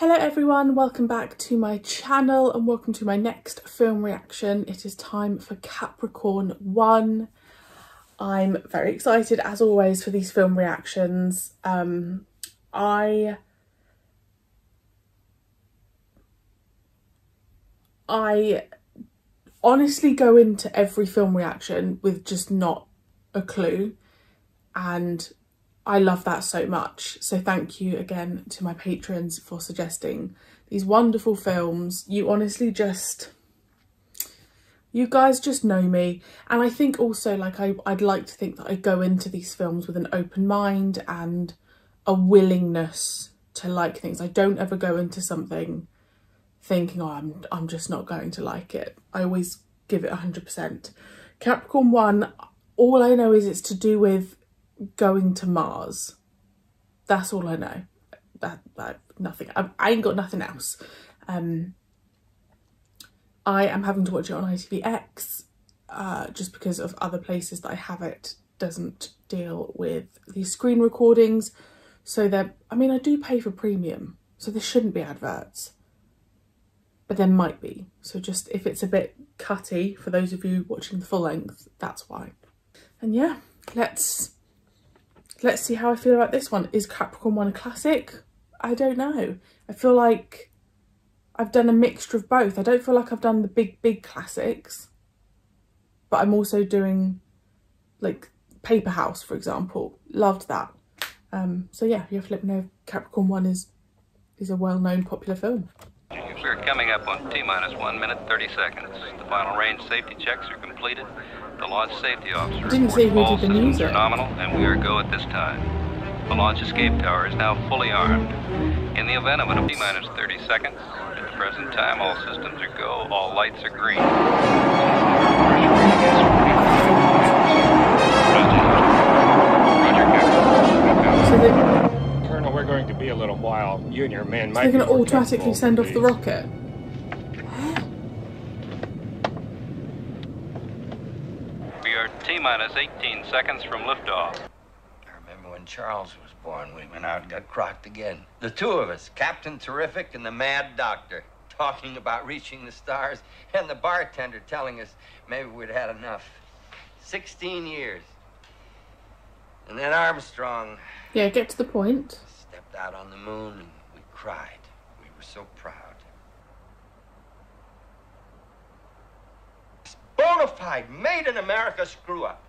Hello everyone, welcome back to my channel and welcome to my next film reaction. It is time for Capricorn 1. I'm very excited as always for these film reactions. I honestly go into every film reaction with just not a clue, and I love that so much. So thank you again to my patrons for suggesting these wonderful films. You honestly you guys just know me. And I think also, like, I'd like to think that I go into these films with an open mind and a willingness to like things. I don't ever go into something thinking, oh, I'm just not going to like it. I always give it 100%. Capricorn 1, all I know is it's to do with going to Mars. That's all I know. Nothing. I ain't got nothing else. I am having to watch it on ITVX just because of other places that I have it doesn't deal with these screen recordings. So I mean, I do pay for premium, so there shouldn't be adverts, but there might be. So just if it's a bit cutty for those of you watching the full length, that's why. And yeah, let's see how I feel about this one. Is Capricorn 1 a classic? I don't know. I feel like I've done a mixture of both. I don't feel like I've done the big classics, but I'm also doing like Paper House, for example. Loved that. So yeah, you have to let me know if Capricorn 1 is a well-known popular film. We're coming up on T-minus 1 minute 30 seconds. The final range safety checks are completed. The launch safety officer Didn't see who all did the systems music. are nominal, and we are go at this time. The launch escape tower is now fully armed. In the event of an T-minus 30 seconds, at the present time, all systems are go. All lights are green. Colonel, we're going to be a little while. You and your men might. They're going to automatically send off the rocket. We are T-minus 18 seconds from liftoff. I remember when Charles was born, we went out and got crocked again. The two of us, Captain Terrific and the Mad Doctor, talking about reaching the stars, and the bartender telling us maybe we'd had enough. 16 years. And then Armstrong... Yeah, get to the point. Stepped out on the moon and we cried. We were so proud. Bonafide, made in America screw up.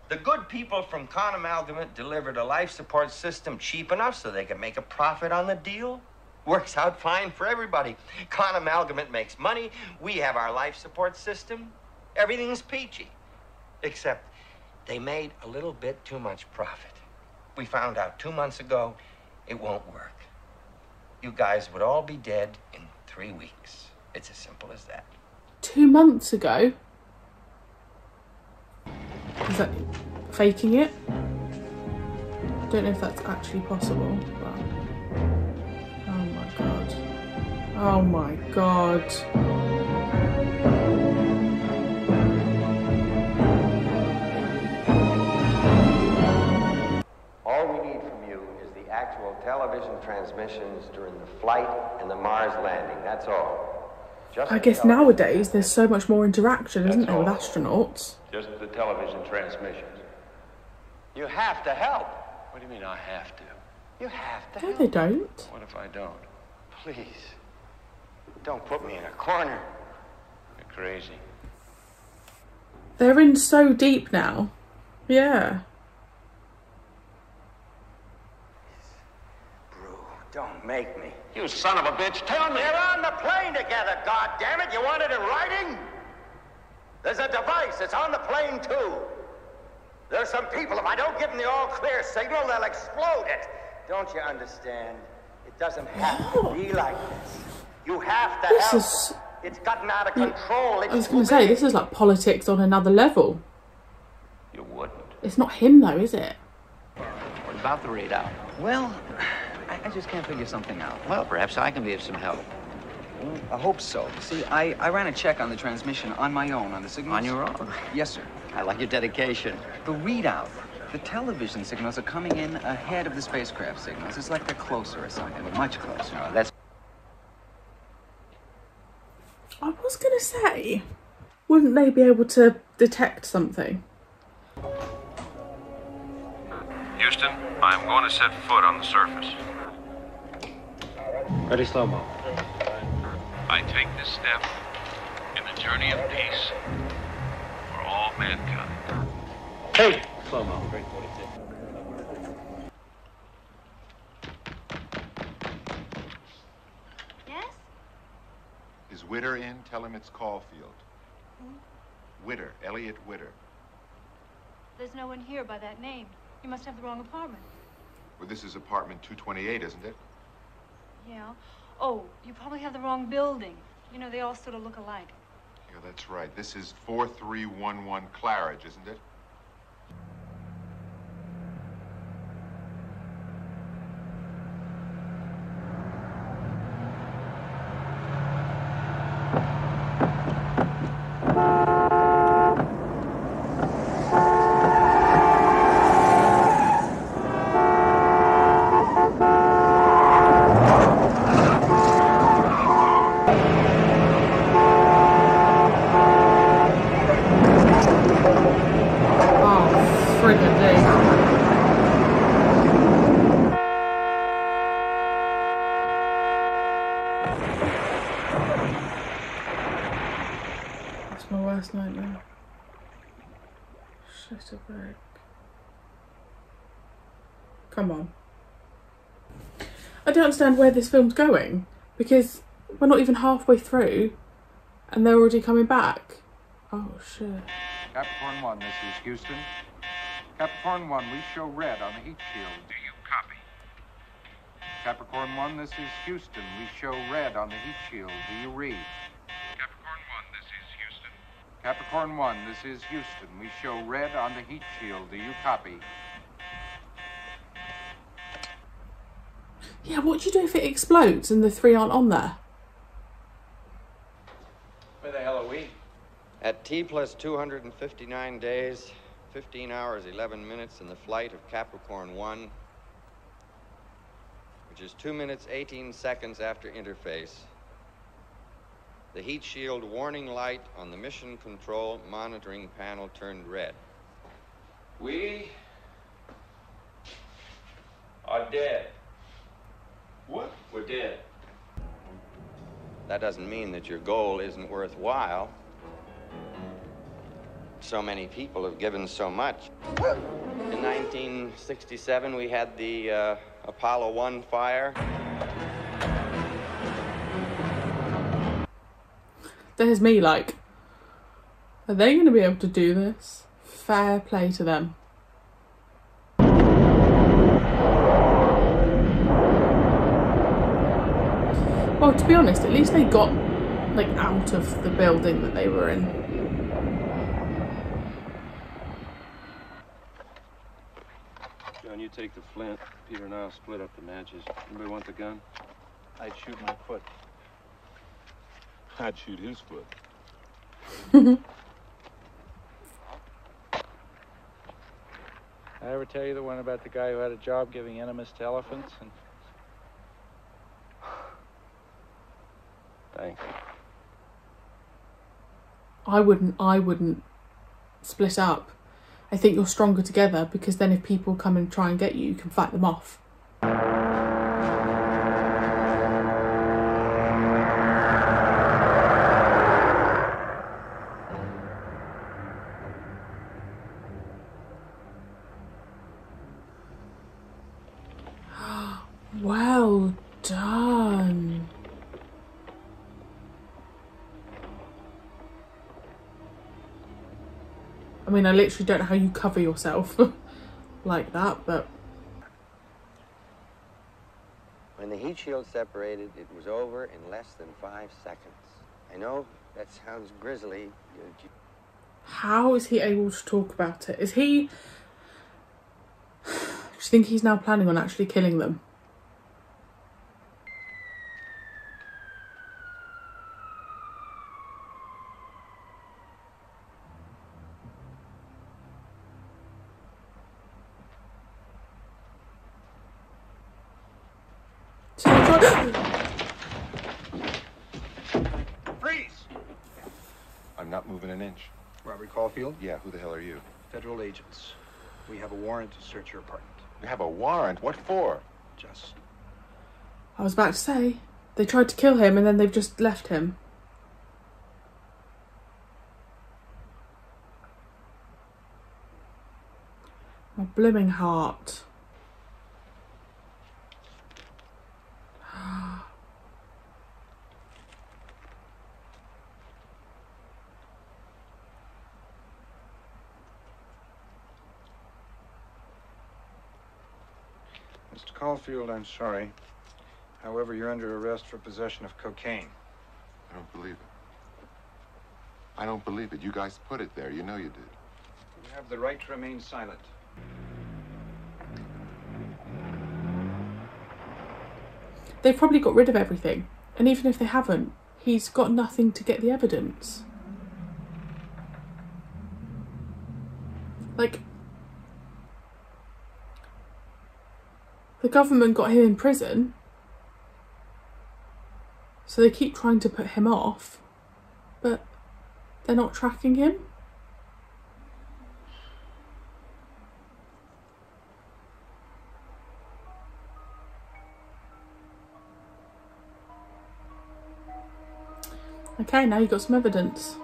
The good people from Con Amalgamate delivered a life support system cheap enough so they could make a profit on the deal. Works out fine for everybody. Con Amalgamate makes money. We have our life support system. Everything's peachy. Except they made a little bit too much profit. We found out 2 months ago it won't work. You guys would all be dead in 3 weeks. It's as simple as that. 2 months ago? Is that faking it? I don't know if that's actually possible, but... Oh my god. Oh my god. All we need from you is the actual television transmissions during the flight and the Mars landing. That's all. I guess nowadays there's so much more interaction, isn't there, with astronauts? Just the television transmissions. You have to help. What do you mean I have to? You have to No, help. they don't. What if I don't? Please. Don't put me in a corner. You're crazy. They're in so deep now. Yeah. Brew, don't make me. You son of a bitch, tell me! We're on the plane together, goddammit! You want it in writing? There's a device. It's on the plane, too. There's some people, if I don't give them the all-clear signal, they'll explode it. Don't you understand? It doesn't have to be like this. You have to help. It's gotten out of control. I was going to say, this is like politics on another level. You wouldn't. It's not him though, is it? What about the readout? Well, I just can't figure something out. Well, perhaps I can be of some help. Well, I hope so. See, I ran a check on the transmission on my own on the signals. On your own? Yes, sir. I like your dedication. The readout The television signals are coming in ahead of the spacecraft signals. It's like they're closer or something, much closer. No, that's I was going to say, wouldn't they be able to detect something? Houston, I am going to set foot on the surface. Ready, slow-mo. I take this step in the journey of peace for all mankind. Hey! Slow-mo. Yes? Is Witter in? Tell him it's Caulfield. Witter, Elliot Witter. There's no one here by that name. You must have the wrong apartment. Well, this is apartment 228, isn't it? Yeah. Oh, you probably have the wrong building. You know, they all sort of look alike. Yeah, that's right. This is 4311 Claridge, isn't it? That's my worst nightmare. Shut up, Eric. Come on. I don't understand where this film's going, because we're not even halfway through and they're already coming back. Oh shit. Capricorn 1, this is Houston. Capricorn 1, we show red on the heat shield. Do you copy? Capricorn 1, this is Houston. We show red on the heat shield. Do you read? Capricorn 1, this is Houston. Capricorn 1, this is Houston. We show red on the heat shield. Do you copy? Yeah, what do you do if it explodes and the three aren't on there? Where the hell are we? At T plus 259 days, 15 hours, 11 minutes in the flight of Capricorn 1, which is 2 minutes, 18 seconds after interface, the heat shield warning light on the mission control monitoring panel turned red. We are dead. What? We're dead. That doesn't mean that your goal isn't worthwhile. So many people have given so much. In 1967, we had the Apollo 1 fire. There's me like, are they going to be able to do this? Fair play to them. Well, to be honest, at least they got like out of the building that they were in. John, you take the flint. Peter and I'll split up the matches. Anybody want the gun? I'd shoot my foot. I'd shoot his foot. I ever tell you the one about the guy who had a job giving enemas to elephants? And Thanks. I wouldn't split up. I think you're stronger together, because then if people come and try and get you, you can fight them off. Well done. I mean, I literally don't know how you cover yourself like that, but... When the heat shield separated, it was over in less than 5 seconds. I know that sounds grisly. How is he able to talk about it? Is he... Do you think he's now planning on actually killing them? Freeze! I'm not moving an inch. Robert Caulfield? Yeah, who the hell are you? Federal agents. We have a warrant to search your apartment. You have a warrant? What for? Just. I was about to say, they tried to kill him and then they've just left him. My blooming heart. Mr. Caulfield, I'm sorry. However, you're under arrest for possession of cocaine. I don't believe it. I don't believe it. You guys put it there. You know you did. You have the right to remain silent. They've probably got rid of everything. And even if they haven't, he's got nothing to get the evidence. Like, the government got him in prison, so they keep trying to put him off, but they're not tracking him. Okay, now you've got some evidence.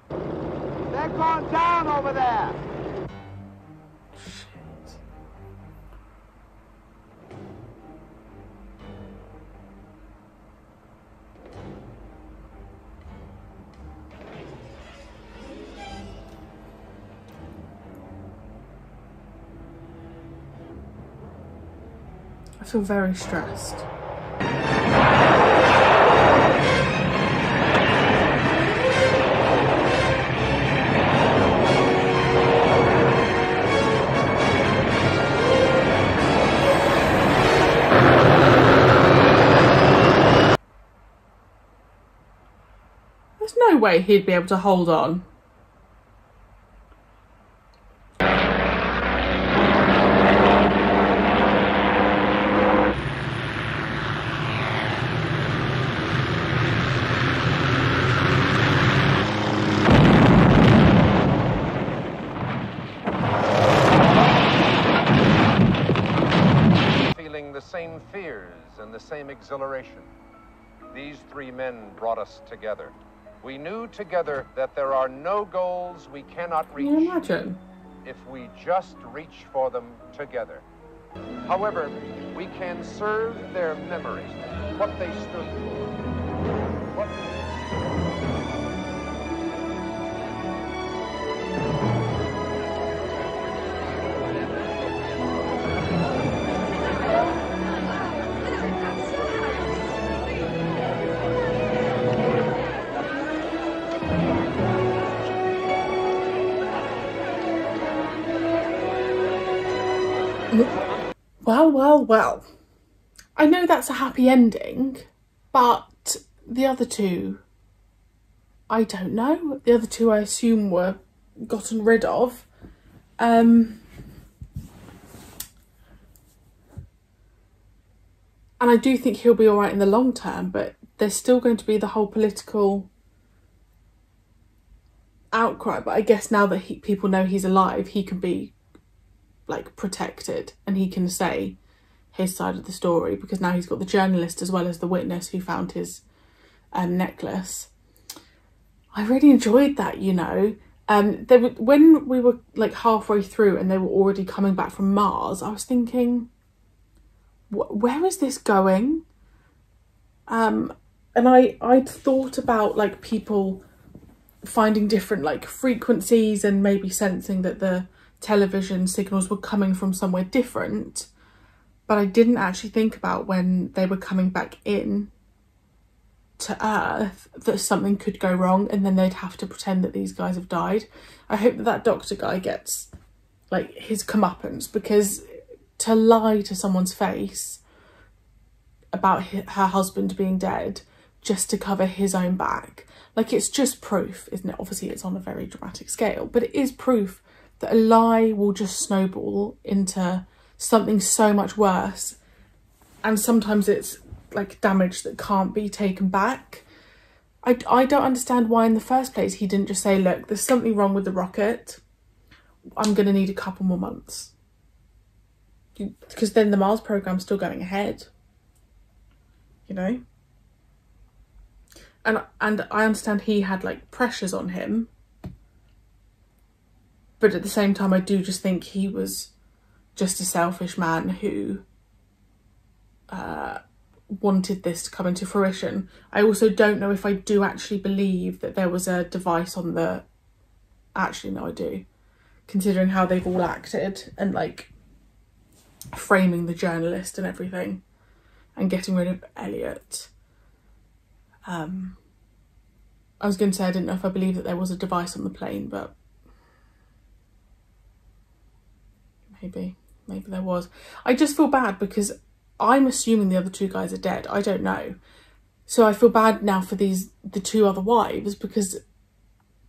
They're going down over there. I feel very stressed. There's no way he'd be able to hold on. Feeling the same fears and the same exhilaration. These three men brought us together. We knew together that there are no goals we cannot reach. Can you imagine? If we just reach for them together. However, we can serve their memory, what they stood for. Well, well, well. I know that's a happy ending, but the other two, I don't know. The other two I assume were gotten rid of. And I do think he'll be all right in the long term, but there's still going to be the whole political outcry. But I guess now that people know he's alive, he can be like protected and he can say his side of the story, because now he's got the journalist as well as the witness who found his necklace. I really enjoyed that, you know. When we were like halfway through and they were already coming back from Mars, I was thinking, where is this going? And I'd thought about like people finding different like frequencies and maybe sensing that the television signals were coming from somewhere different, but I didn't actually think about when they were coming back in to Earth that something could go wrong and then they'd have to pretend that these guys have died. I hope that doctor guy gets like his comeuppance, because to lie to someone's face about her husband being dead just to cover his own back. Like, it's just proof, isn't it? Obviously it's on a very dramatic scale, but it is proof that a lie will just snowball into something so much worse. And sometimes it's like damage that can't be taken back. I don't understand why in the first place he didn't just say, look, there's something wrong with the rocket. I'm going to need a couple more months. Because then the Mars program's still going ahead. You know? And I understand he had like pressures on him. But at the same time, I do just think he was just a selfish man who wanted this to come into fruition. I also don't know if I do actually believe that there was a device on the... Actually, no, I do. Considering how they've all acted and like framing the journalist and everything and getting rid of Elliot. I was going to say I didn't know if I believe that there was a device on the plane, but maybe there was. I just feel bad because I'm assuming the other two guys are dead. I don't know. So I feel bad now for the two other wives because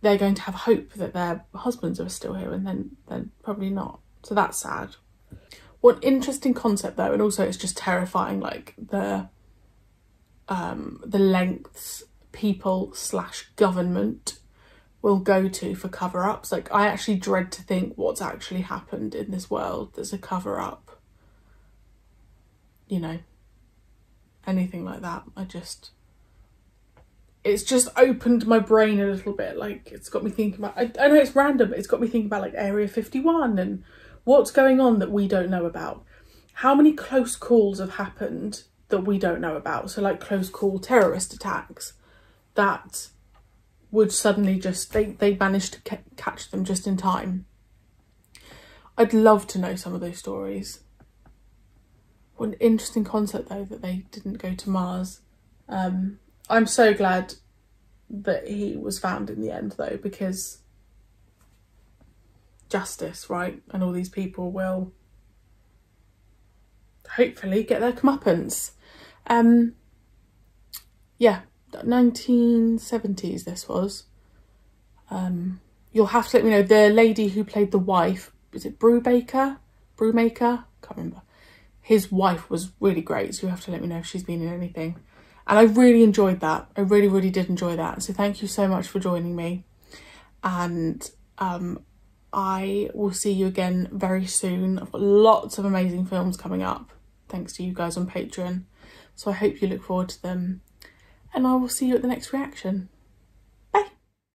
they're going to have hope that their husbands are still here and then probably not. So that's sad. What interesting concept though, and also it's just terrifying, like the lengths people / government will go to for cover-ups. Like, I actually dread to think what's actually happened in this world that's a cover-up. You know, anything like that. It's just opened my brain a little bit. Like, it's got me thinking about, I know it's random, but it's got me thinking about like Area 51 and what's going on that we don't know about. How many close calls have happened that we don't know about? So like close call terrorist attacks that would suddenly just, they managed to catch them just in time. I'd love to know some of those stories. What an interesting concept though, that they didn't go to Mars. I'm so glad that he was found in the end though, because justice, right? And all these people will hopefully get their comeuppance. Yeah, 1970s this was. You'll have to let me know. The lady who played the wife, is it Brewmaker? Can't remember. His wife was really great, so you have to let me know if she's been in anything. And I really enjoyed that. I really, really did enjoy that. So thank you so much for joining me. And I will see you again very soon. I've got lots of amazing films coming up, thanks to you guys on Patreon. So I hope you look forward to them. And I will see you at the next reaction.